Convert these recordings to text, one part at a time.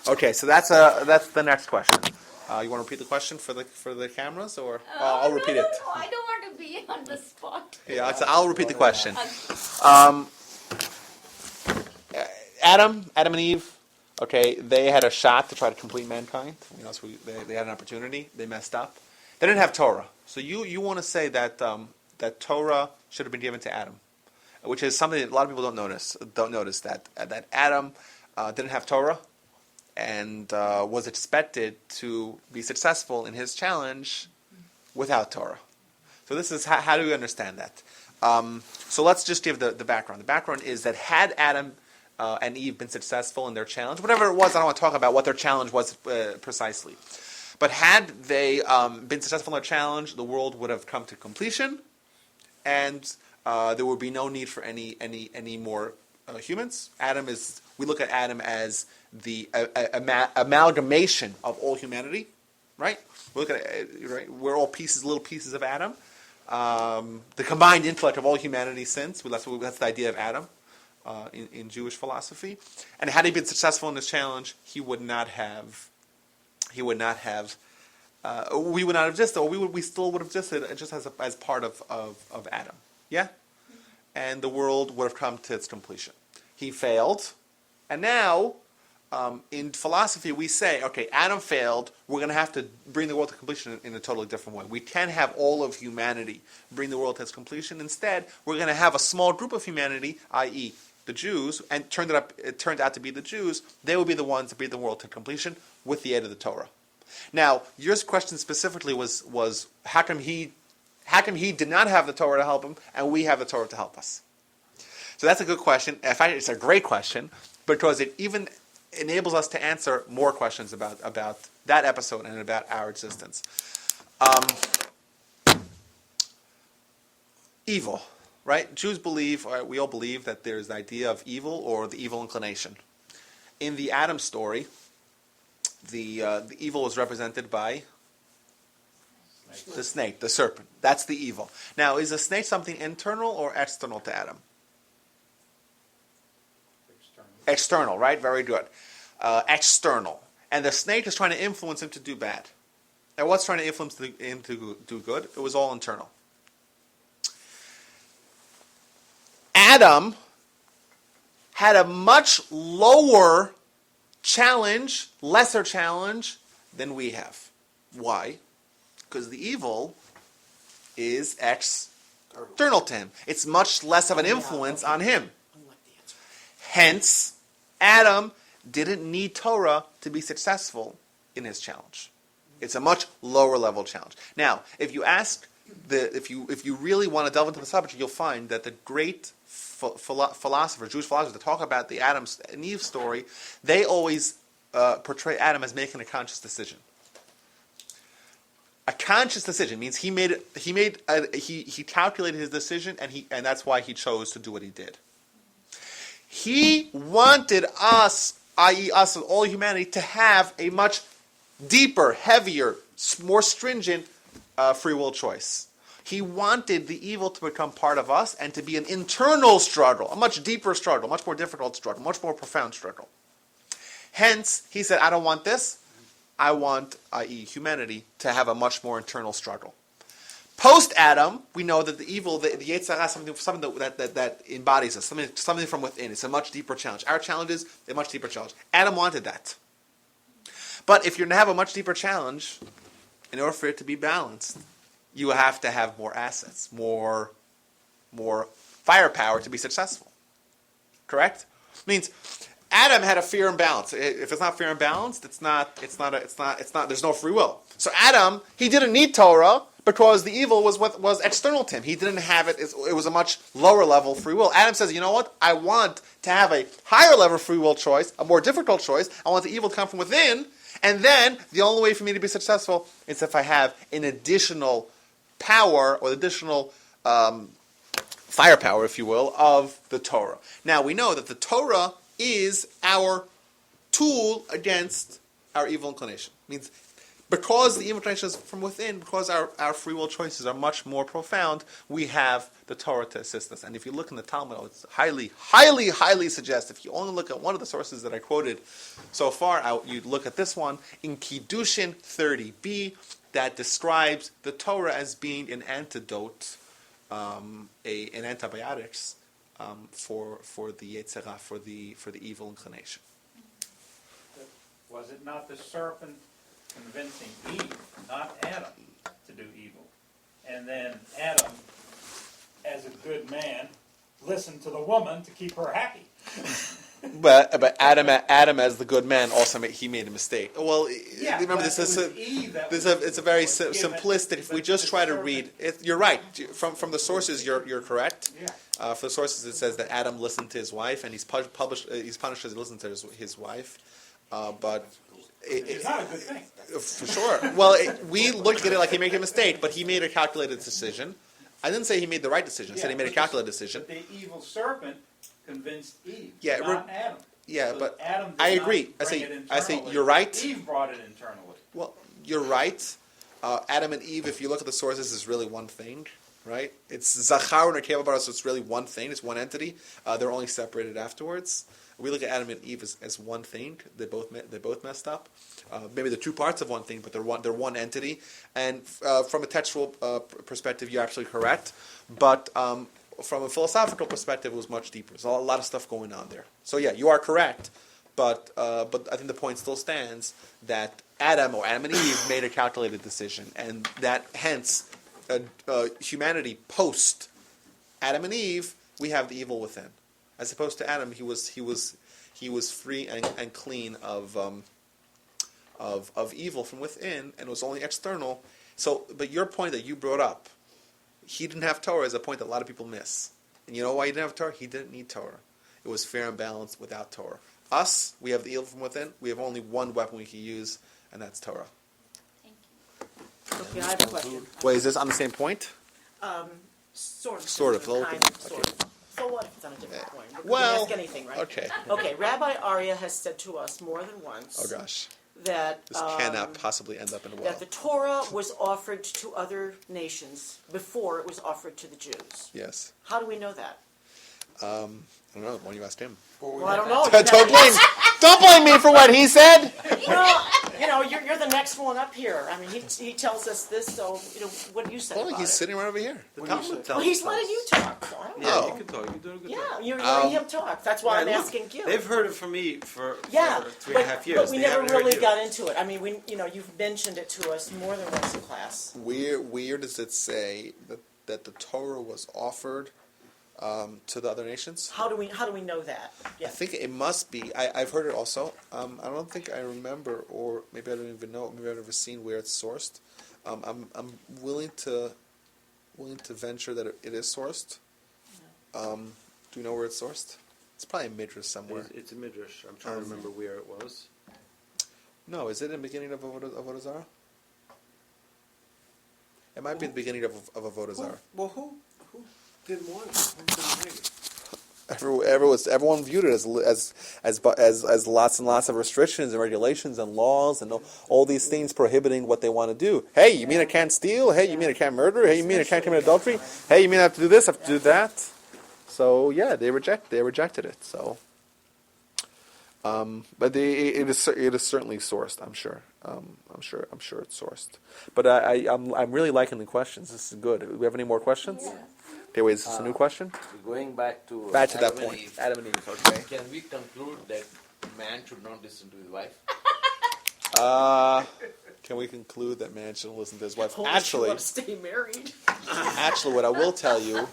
Okay, so that's the next question. You want to repeat the question for the cameras, or I'll repeat it. No, I don't want to be on the spot. Yeah, I'll repeat the question. Adam and Eve. Okay, they had a shot to try to complete mankind. So they had an opportunity. They messed up. They didn't have Torah. So you want to say that that Torah should have been given to Adam, which is something that a lot of people don't notice. Don't notice that Adam didn't have Torah, and was expected to be successful in his challenge without Torah. So this is how do we understand that? So let's just give the background. The background is that had Adam and Eve been successful in their challenge, whatever it was, I don't want to talk about what their challenge was precisely. But had they been successful in their challenge, the world would have come to completion, and there would be no need for any more humans. We look at Adam as the amalgamation of all humanity, right? We look at it, right? We're all little pieces of Adam. The combined intellect of all humanity since. That's the idea of Adam in Jewish philosophy. And had he been successful in this challenge, we would not have existed, or we still would have existed just as part of Adam. Yeah? And the world would have come to its completion. He failed, and now in philosophy we say, okay, Adam failed, we're going to have to bring the world to completion in a totally different way. We can't have all of humanity bring the world to its completion. Instead, we're going to have a small group of humanity, i.e. the Jews, and it turned out to be the Jews. They would be the ones to bring the world to completion with the aid of the Torah. Now, your question specifically was how come he did not have the Torah to help him, and we have the Torah to help us? So that's a good question. In fact, it's a great question, because it even enables us to answer more questions about that episode and about our existence. Evil, right? Jews believe, or we all believe, that there's the idea of evil or the evil inclination. In the Adam story, the evil was represented by the snake, the serpent. That's the evil. Now, is a snake something internal or external to Adam? External, right? Very good. External. And the snake is trying to influence him to do bad. And what's trying to influence him to do good? It was all internal. Adam had a much lower challenge, lesser challenge, than we have. Why? Because the evil is external to him. It's much less of an influence on him. Hence, Adam didn't need Torah to be successful in his challenge. It's a much lower level challenge. Now, if you really want to delve into the subject, you'll find that the great Jewish philosophers that talk about the Adam and Eve story, they always portray Adam as making a conscious decision. A conscious decision means he calculated his decision, and that's why he chose to do what he did. He wanted us, i.e. us, all humanity, to have a much deeper, heavier, more stringent free will choice. He wanted the evil to become part of us and to be an internal struggle, a much deeper struggle, much more difficult struggle, much more profound struggle. Hence, he said, I don't want this. I want, i.e. humanity, to have a much more internal struggle. Post-Adam, we know that the evil, the Yetzer Hara, something that embodies us, something from within. It's a much deeper challenge. Our challenge is a much deeper challenge. Adam wanted that. But if you're going to have a much deeper challenge, in order for it to be balanced, you have to have more assets, more firepower to be successful. Correct? Means Adam had a fear and balance. If it's not fear and balance, there's no free will. So Adam, he didn't need Torah because the evil was external to him. He didn't have it. It was a much lower level free will. Adam says, you know what? I want to have a higher level free will choice, a more difficult choice. I want the evil to come from within. And then the only way for me to be successful is if I have an additional power or additional firepower, if you will, of the Torah. Now, we know that the Torah is our tool against our evil inclination. Means because the invitation is from within, because our free will choices are much more profound, we have the Torah to assist us. And if you look in the Talmud, it's highly, highly, highly suggestive. If you only look at one of the sources that I quoted so far, you look at this one in Kiddushin 30b, that describes the Torah as being an antidote, an antibiotics for the Yetzer Hara, for the evil inclination. Was it not the serpent convincing Eve, not Adam, to do evil? And then Adam, as a good man, listened to the woman to keep her happy. But Adam as the good man also he made a mistake. Well, remember this is it's a very simplistic. If we just try to read it, you're right. From the sources, you're correct. Yeah. For the sources, it says that Adam listened to his wife, and he's punished as he listened to his wife. But it's not a good thing. For sure. Well, we looked at it like he made a mistake, but he made a calculated decision. I didn't say he made the right decision. I said he made a calculated decision. But the evil serpent convinced Eve, Yeah, not Adam. Yeah, So but Adam did I agree. not bring it I say internally. you're right. Eve brought it internally. Well, you're right. Adam and Eve, if you look at the sources, is really one thing, right? It's Zachar and Nekeva, so it's really one thing. It's one entity. They're only separated afterwards. We look at Adam and Eve as one thing. They both messed up. Maybe they're two parts of one thing, but they're one entity. And from a textual perspective, you're absolutely correct. But from a philosophical perspective, it was much deeper. There's a lot of stuff going on there. So yeah, you are correct. But I think the point still stands that Adam and Eve made a calculated decision, and that hence humanity post Adam and Eve, we have the evil within. As opposed to Adam, he was free and clean of evil from within, and it was only external. So, but your point that you brought up, he didn't have Torah, is a point that a lot of people miss. And you know why he didn't have Torah? He didn't need Torah. It was fair and balanced without Torah. Us, we have the evil from within. We have only one weapon we can use, and that's Torah. Thank you. Okay, I have a question. Wait, is this on the same point? Sort of. Sort of, Kind of, okay. sort of. So what if it's on a different point? We Well, can ask anything, right? okay. Okay, Rabbi Arya has said to us more than once Oh gosh, that this cannot possibly end up in a well. that the Torah was offered to other nations before it was offered to the Jews. Yes. How do we know that? I don't know. Why don't you ask him? Well, I don't know. Don't blame me for what he said. Well, you're the next one up here. I mean, he tells us this, so what do you say Well, about he's it? sitting right over here. Well, he's letting you talk. So I don't know. Yeah, Oh. you can talk. You're doing a good Yeah, job. you're letting him talk. That's why I'm look, asking you. They've heard it from me for Yeah, 3.5 years. but we They never haven't heard really you. got into it. I mean, you've mentioned it to us more than once in class. Where does it say that the Torah was offered to the other nations? How do we know that? Yeah. I think it must be. I've heard it also. I don't think I remember, or maybe I don't even know. Maybe I've never seen where it's sourced. I'm willing to venture that it is sourced. Do you know where it's sourced? It's probably in Midrash somewhere. It's a midrash. I'm trying to remember where it was. No, is it in the beginning of Avodah Zarah? It might be the beginning of Avodah Zarah. Well, who didn't want it? Who didn't bring it? Everyone viewed it as lots and lots of restrictions and regulations and laws and all these things prohibiting what they want to do. Hey, you mean I can't steal? Hey, you mean I can't murder? Hey, you mean I can't commit adultery? Hey, you mean I have to do this? I have to do that? So yeah, they rejected it. So, but it is certainly sourced. I'm sure. I'm sure it's sourced. But I'm really liking the questions. This is good. Do we have any more questions? Yeah. Okay, wait. Is this a new question? Going back to Back to that Adam and point. Eve, Adam and Eve. Okay. can we conclude that man should not listen to his wife? Can we conclude that man shouldn't listen to his wife? Only Actually, you want to stay married. what I will tell you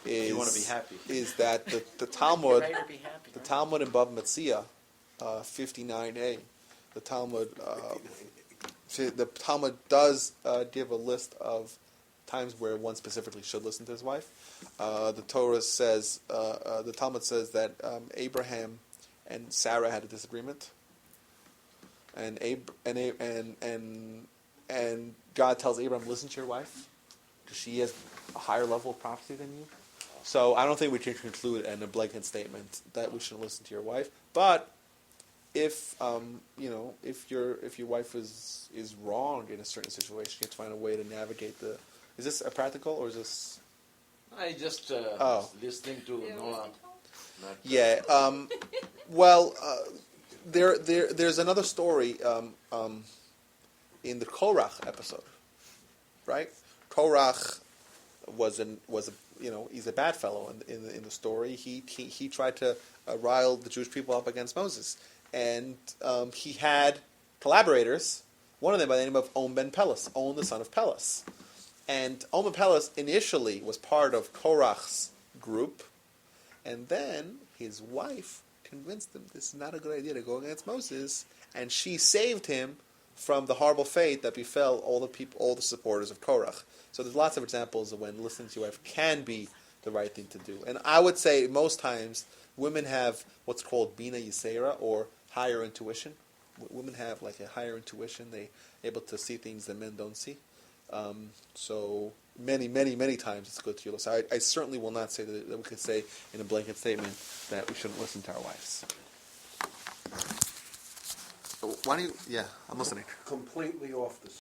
is You wanna be happy. is that the Talmud, Right, or be happy, the right? Talmud in Bava Metzia, 59a, the Talmud does give a list of times where one specifically should listen to his wife. The Torah says, the Talmud says that Abraham and Sarah had a disagreement, and God tells Abraham, listen to your wife, because she has a higher level of prophecy than you. So I don't think we can conclude in a blanket statement that we should listen to your wife. But if if your wife is wrong in a certain situation, you have to find a way to navigate the. Is this a practical or is this? I just listening to Noah. Not, Yeah. Well, there's another story in the Korach episode, right? Korach was he's a bad fellow in the story. He tried to rile the Jewish people up against Moses, and he had collaborators. One of them by the name of On ben Pelas, On the son of Pelas, and On ben Pelas initially was part of Korach's group, and then his wife convinced him this is not a good idea to go against Moses, and she saved him from the horrible fate that befell all the supporters of Korach. So there's lots of examples of when listening to your wife can be the right thing to do. And I would say most times women have what's called Bina Yisera, or higher intuition. Women have like a higher intuition. They're able to see things that men don't see. So many times it's good to listen. I certainly will not say that we could say in a blanket statement that we shouldn't listen to our wives. Why do you? Yeah, I'm listening. Completely off the